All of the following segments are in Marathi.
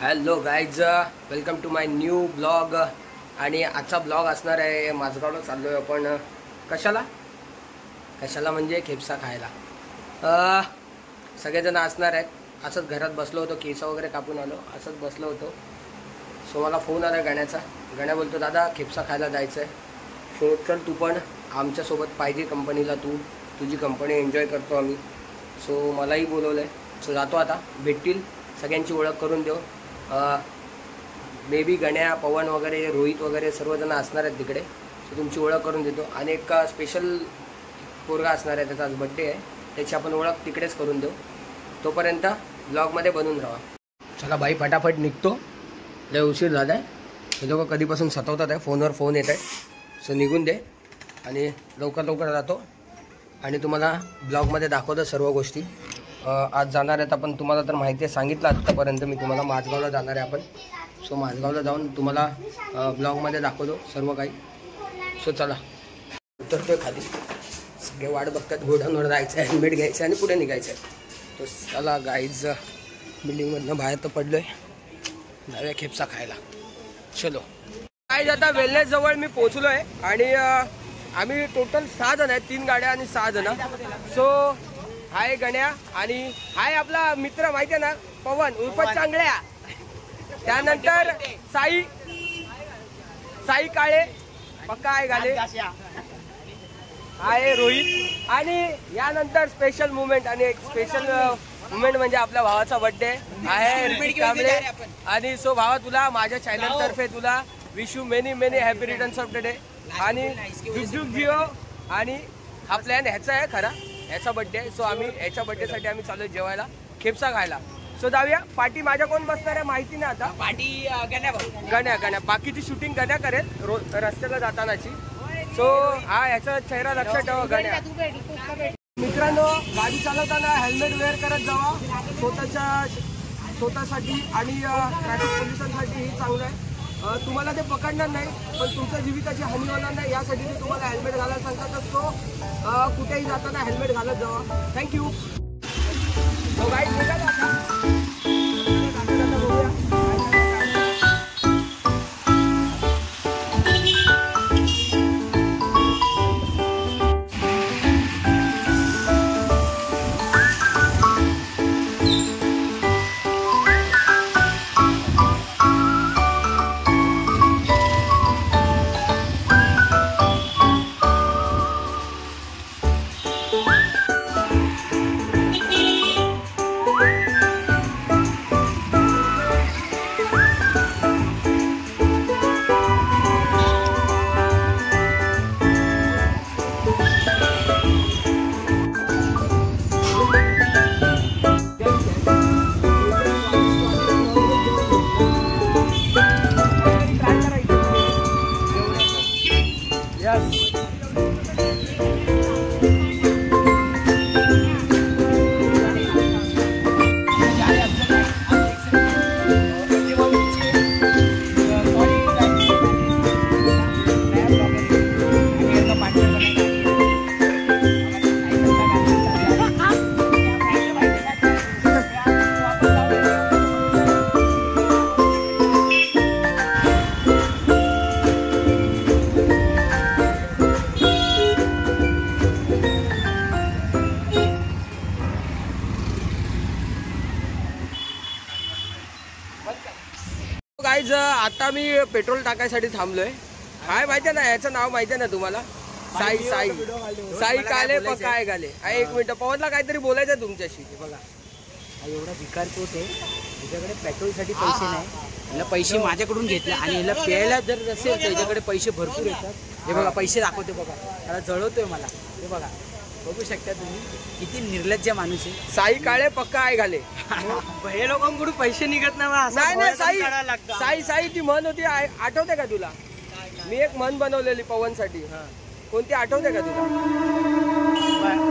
Hello guys, welcome to my new blog. आणि आजचा ब्लॉग असणार आहे माझगावला चाललो आहे आपण. कशाला म्हणजे खेपसा खायला. सगळेजण असणार आहेत. असंच घरात बसलो होतो, केस वगैरे कापून आलो, असंच बसलो होतो. सो मला फोन आला गण्याचा. गण्या बोलतो दादा खेपसा खायला जायचं आहे. सो चल तू पण आमच्यासोबत पाहिजे कंपनीला, तुझी कंपनी एन्जॉय करतो आम्ही. सो मलाही बोलवलं आहे. सो जातो आता, भेटतील सगळ्यांची ओळख करून देऊ. बेबी गण्या, पवन वगैरे, रोहित वगैरे सर्वजण असणार आहेत तिकडे. सो तुमची ओळख करून देतो. आणि एक स्पेशल पोरगा असणार आहे, त्याचा आज बड्डे आहे, त्याची आपण ओळख तिकडेच करून देऊ. तोपर्यंत ब्लॉगमध्ये बनून राहा. चला बाई, फटाफट निघतो, लय उशीर झाला आहे. हे लोक कधीपासून सतवतात आहे, फोनवर फोन येत आहे. सो निघून दे आणि लवकर लवकर जातो आणि तुम्हाला ब्लॉगमध्ये दाखवतो सर्व गोष्टी. आज जाणार आहेत आपण, तुम्हाला तर माहिती आहे, सांगितलं आत्तापर्यंत मी तुम्हाला. माझगावला जाणार आहे आपण. सो माझगावला जाऊन तुम्हाला ब्लॉगमध्ये दाखवतो सर्व काही. सो चला, उतरतोय खाली. सगळे वाट बघतात, गोडाऊनवर जायचं आहे, हेल्मेट घ्यायचं आहे आणि पुढे निघायचं आहे. तो चला गाईज, बिल्डिंगमधनं बाहेर तर पडलो आहे, जाऊया खेपसा खायला. चलो गाईज, आता वेलनेस जवळ मी पोचलो आहे. आणि आम्ही टोटल 6 जण आहेत, 3 गाड्या आणि 6 जण. सो हाय गण्या आणि हाय आपला मित्र माहिती आहे ना, पवन उर्फ चांगल्या. त्यानंतर साई काळे, पक्का आहे गाले, आहे रोहित. आणि यानंतर स्पेशल मुवमेंट, आणि एक स्पेशल मुवमेंट म्हणजे आपल्या भावाचा बर्थडे आहे, ऋतिक कांबळे. आणि सो भावा, तुला माझ्या चॅनल तर्फे तुला wish you many many happy returns of the day. आणि जुग जिओ. आणि हा प्लॅन ह्याचा आहे खरा, ह्याचा बड्डे आहे. सो आम्ही ह्याच्या बड्डेसाठी आम्ही चालू जेवायला, खेपसा खायला. सो जाऊया. पार्टी माझ्या कोण बसणार आहे माहिती नाही आता. पार्टी गण्या. बाकीची शूटिंग गण्या करेल रस्त्याला जातानाची. सो हा ह्याचा चेहरा लक्षात ठेवा गण्या. मित्रांनो, गाडी चालवताना हेल्मेट वेअर करत जावा स्वतःसाठी आणि ट्रॅफिक पोलिसांसाठी ही चांगलं आहे. तुम्हाला ते पकडणार नाही, पण तुमच्या जीविताची हानी होणार नाही यासाठी मी तुम्हाला हेल्मेट घालायला सांगतात. सो कुठेही जाताना हेल्मेट घालत जावा. थँक्यू. गाईज, आता मी पेट्रोल टाकायसाठी थांबलोय. काय माहिती आहे ना, याचं नाव माहिती आहे ना तुम्हाला? साई काले, पक्का आहे गाले. एक मिनिट, पवनला काहीतरी बोलायचं आहे तुमच्याशी. बघा, हा एवढा भिकार पोट आहे, त्याच्याकडे पेट्रोलसाठी पैसे नाही, याला पैसे माझ्याकडून घेतले. आणि याला प्यायला जर असेल तर याच्याकडे पैसे भरपूर येतात. हे बघा, पैसे दाखवते बघा, त्याला जळवतोय मला. हे बघा, बघू शकता तुम्ही, किती निर्लज्ज माणूस आहे. साई काळे, पक्का आहे घाले. हे लोकांकडून पैसे निघत नाही. साई ती म्हण होती, आठवते का तुला? मी एक म्हण बनवलेली पवनसाठी, कोणती आठवते का तुला?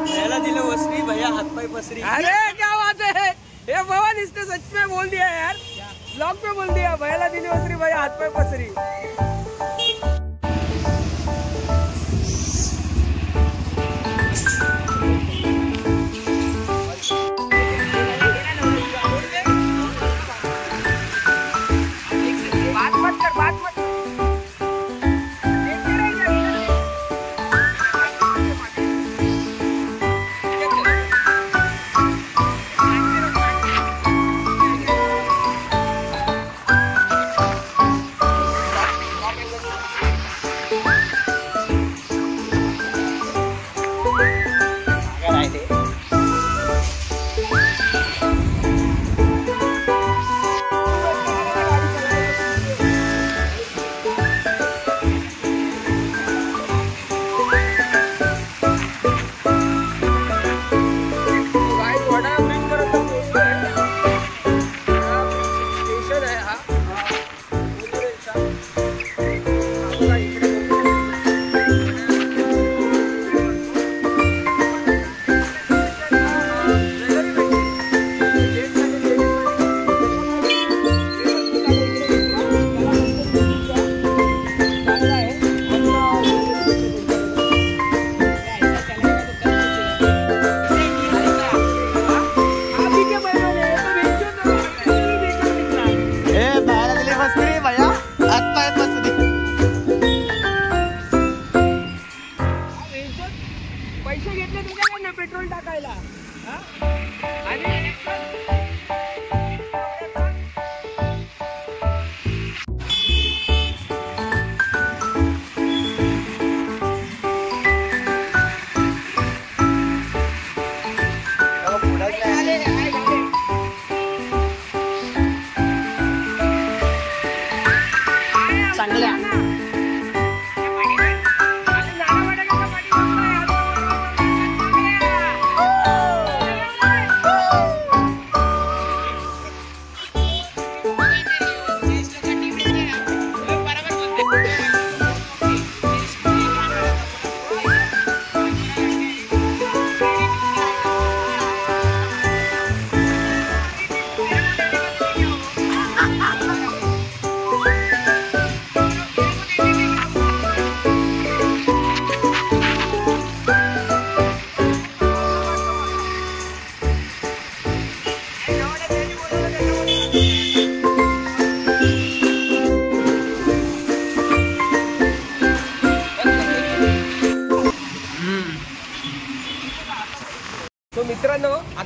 भैयाला दिलं वसरी, भैया हातपाय पसरी. अरे क्या बात है, ये पवन इसने सच में बोल दिया यार, ब्लॉग पे बोल दिया. भैयाला दिली वसरी, भैया हातपाय पसरी.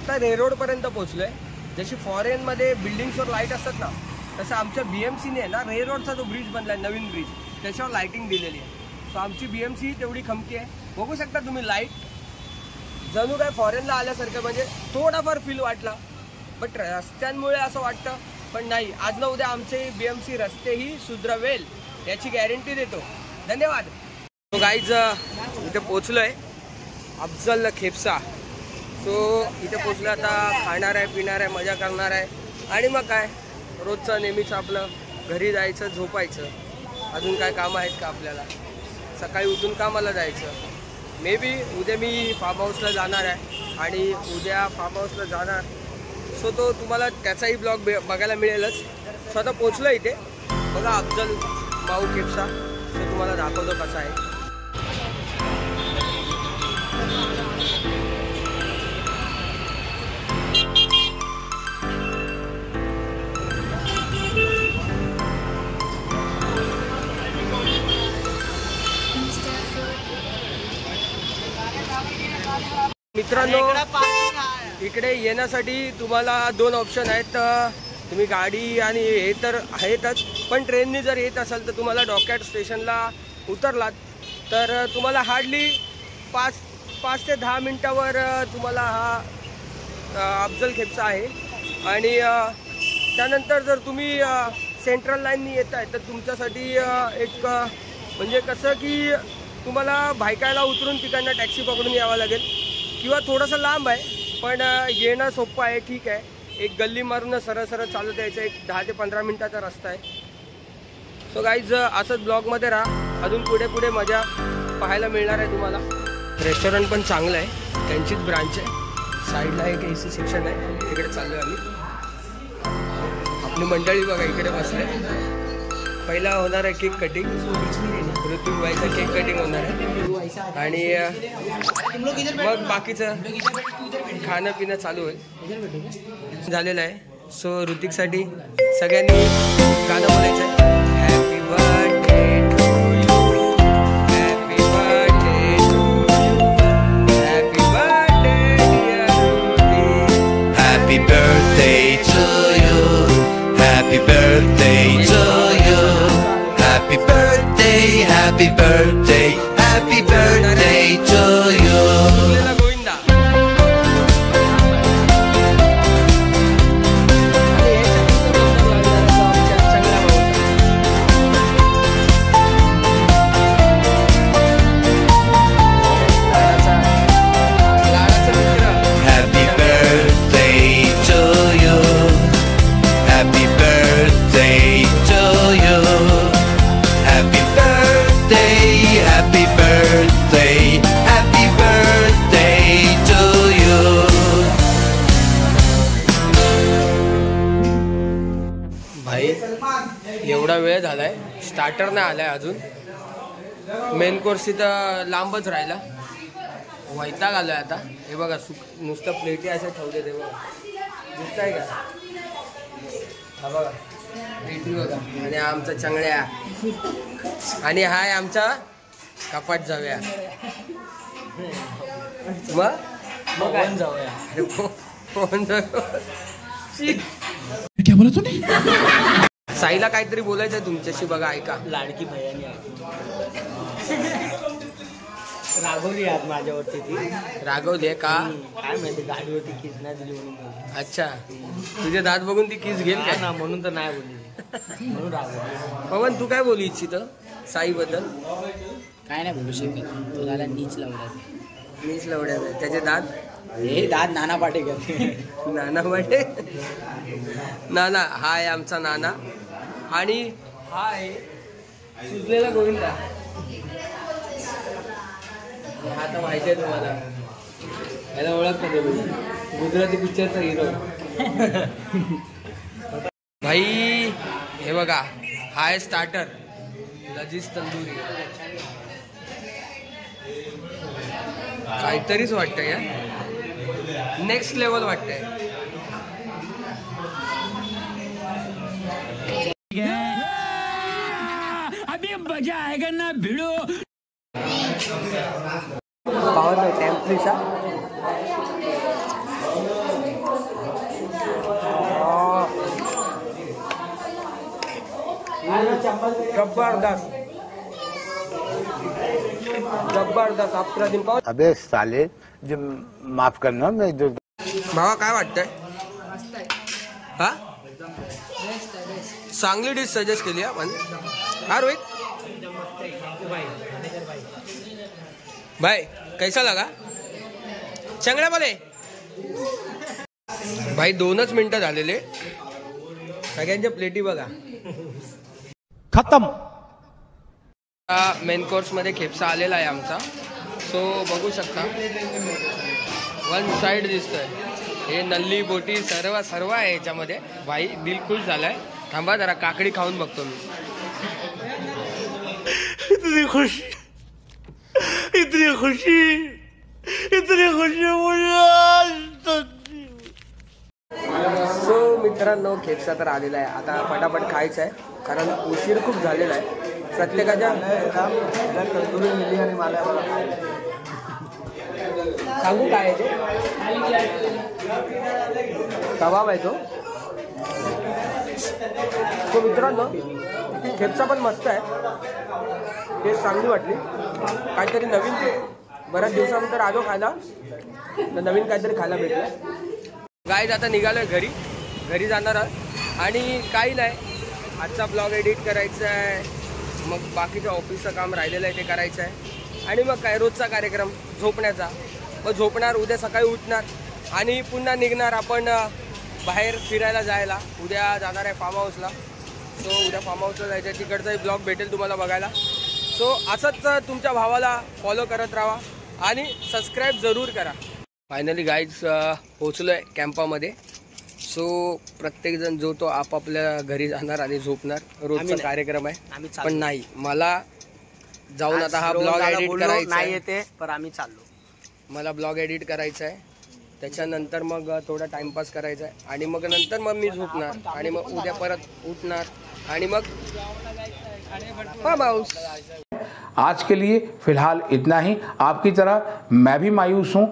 आता रेरोडपर्यंत पोहोचलो आहे. जशी फॉरेनमध्ये बिल्डिंग्सवर लाईट असतात ना, तसं आमच्या BMCने ना रेरोडचा जो ब्रिज बनला आहे, नवीन ब्रिज, त्याच्यावर लाईटिंग दिलेली आहे. सो आमची BMC तेवढी खमकी आहे. बघू शकता तुम्ही लाईट, जणू काय फॉरेनला आल्यासारखं, म्हणजे थोडाफार फील वाटला. बट रस्त्यांमुळे असं वाटतं, पण नाही, आज ना उद्या आमचे BMC रस्तेही सुधरवेल याची गॅरंटी देतो. धन्यवाद. सो गाईज इथे पोचलो आहे अफजल खेपसा. सो इथे पोचलो, आता खाणार आहे, पिणार आहे, मजा करणार आहे आणि मग काय रोजचं नेहमीचं आपलं घरी जायचं, झोपायचं. अजून काय कामं आहेत का आपल्याला? सकाळी उठून कामाला जायचं. मे बी उद्या मी फार्म हाऊसला जाणार आहे आणि उद्या फार्म हाऊसला जाणार. सो तो तुम्हाला त्याचाही ब्लॉग बघायला मिळेलच. स्वतः पोचलो इथे बघा अफजल माऊ खेपसा. तो तुम्हाला दाखवतो कसा आहे. मित्रांनो, इकडे येण्यासाठी तुम्हाला 2 ऑप्शन आहेत. तुम्ही गाडी आणि हे तर आहेतच, पण ट्रेननी जर येत असाल तर तुम्हाला डॉकॅट स्टेशनला उतरलात तर तुम्हाला हार्डली 5 ते 10 मिनटावर तुम्हाला हा अफजल खेपसा आहे. आणि त्यानंतर जर तुम्ही सेंट्रल लाईननी येत आहे तर तुमच्यासाठी एक म्हणजे कसं की तुम्हाला भायकायला उतरून तिकडनं टॅक्सी पकडून यावं लागेल, किंवा थोडंसं लांब आहे पण येणं सोपं आहे. ठीक आहे, एक गल्ली मारून सरळ चालत यायचं. एक 10 ते 15 मिनटाचा रस्ता आहे. सो गाईज असंच ब्लॉगमध्ये राहा, अजून पुढे मजा पाहायला मिळणार आहे तुम्हाला. रेस्टॉरंट पण चांगलं आहे, त्यांचीच ब्रांच आहे. साईडला एक AC सेक्शन आहे, तिकडे चाललो आहे आम्ही. आपली मंडळी बघा इकडे बसले. पहिला होणार आहे केक कटिंग, ऋतिक बाईचा केक कटिंग होणार आहे आणि मग बाकीचं खाणं पिणं चालू होईल. झालेलं आहे. सो ऋतिकसाठी सगळ्यांनी गाणं बोलायचं आहे. Happy birthday to you, happy birthday to you, happy birthday dear Hrithik, Happy birthday to you. Happy birthday to you. Happy birthday, happy birthday, happy birthday to you. Govinda. Happy birthday to you. Happy birthday to you. Happy birthday, happy birthday, happy birthday to you. भाई एवढा वेळ झालाय, स्टार्टर नाही आलाय अजून. मेन कोर्स इथं लांबच राहिला, वैताग आलोय आता. हे बघा नुसतं प्लेटी अशा ठेवले ते बघा, दिसतंय का? हा बघा प्लेटी बघा. आणि आमचा चंगळ्या आणि हाय आमचा कपाट जाऊया. मग काय जाऊया? अरे फोन क्या बोला तूने? साईला काहीतरी बोलायचंय तुमच्याशी बघा, ऐका. लाडकी भैयानी रागवली आज माझ्यावरती ती. रागवली का? काय माहिती, गाडीवरती किस नाही दिली म्हणून. अच्छा, तुझे दात बघून ती किस घेईल काय? ना म्हणून तर नाही बोलली, म्हणून रागवली. पवन तू काय बोलू इच्छित साई बद्दल? काय नाही बोलू शकत, तो झाला नीच लावला. मीच लवड्यात आहे. त्याचे दात हे दात नाना पाटेकर. नाना वाटे. नाना हा आहे आमचा नाना आणि हा आहे सुजलेला गोविंदा. हा तर माहिती आहे तुम्हाला, याला ओळख नाही गुजराती पिक्चरचा हिरो. भाई हे बघा, हा आहे स्टार्टर लजीज तंदुरी. काहीतरीच वाटतंय या, नेक्स्ट लेवल वाटतंय. अभी मजा आएगा ना भिड़ो. पावत नाही टेम्परीचा जबरदस्त जबरदस्त अप्रतिम पाव. अबे साले जो माफ करना मैं जो भावा काय वाटतंय? हा चांगली डिश सजेस्ट केली आपण. हा रोहित भाई कैसा लगा? चंगड्या बोले भाई 2च मिनिटं झालेले. सगळ्यांच्या प्लेटी बघा. खत्म. मेन कोर्स मध्ये खेपसा आलेला आहे आमचा. सो बघू शकता 1 साइड दिसतोय. हे नल्ली बोटी सर्व आहे याच्यामध्ये. भाई दिल खुश झालाय. थांबा जरा काकडी खाऊन बघतो मी. इतनी खुशी मुझे. सो मित्रांनो खेपसा तर आलेला आहे. आता पटापट खायचं आहे कारण उशीर खूप झालेला आहे. प्रत्येकाच्या सांगू काय आहे ते कबाब आहे तो. तो मित्रांनो खेपसा पण मस्त आहे. टेस्ट चांगली वाटली. काहीतरी नवीन बऱ्याच दिवसानंतर आलो खायला तर नवीन काहीतरी खायला भेटलं. गाईज आता निघालोय घरी जाणार आणि काही नाही. आजचा ब्लॉग एडिट करायचा आहे. मग बाकीचं ऑफिसचं काम राहिलेलं आहे ते करायचं आहे. आणि मग काय रोजचा कार्यक्रम झोपण्याचा. मग झोपणार उद्या सकाळी उठणार आणि पुन्हा निघणार आपण बाहेर फिरायला जायला. उद्या जाणार आहे फार्म हाऊसला. सो उद्या फार्म हाऊसला जायचं आहे. तिकडचाही ब्लॉग भेटेल तुम्हाला बघायला. सो असंच तुमच्या भावाला फॉलो करत राहा आणि सबस्क्राईब जरूर करा. फायनली गाईज पोचलो आहे कॅम्पामध्ये. सो प्रत्येकजण जो तो आपापल्या घरी जाणार आणि झोपणार. रोजचा कार्यक्रम आहे पण नाही मला जाऊन आता हा ब्लॉग एडिट करायचा नाही येते पण आम्ही चाललो. मला ब्लॉग एडिट करायचा आहे. त्याच्यानंतर मग थोडा टाइमपास करायचा आहे आणि मग नंतर मग मी झोपणार आणि मग उद्या परत उठणार आणि मग फार्म हाऊस. आज के लिए फिलहाल इतना ही. आपकी तरह मैं भी मायूस हूँ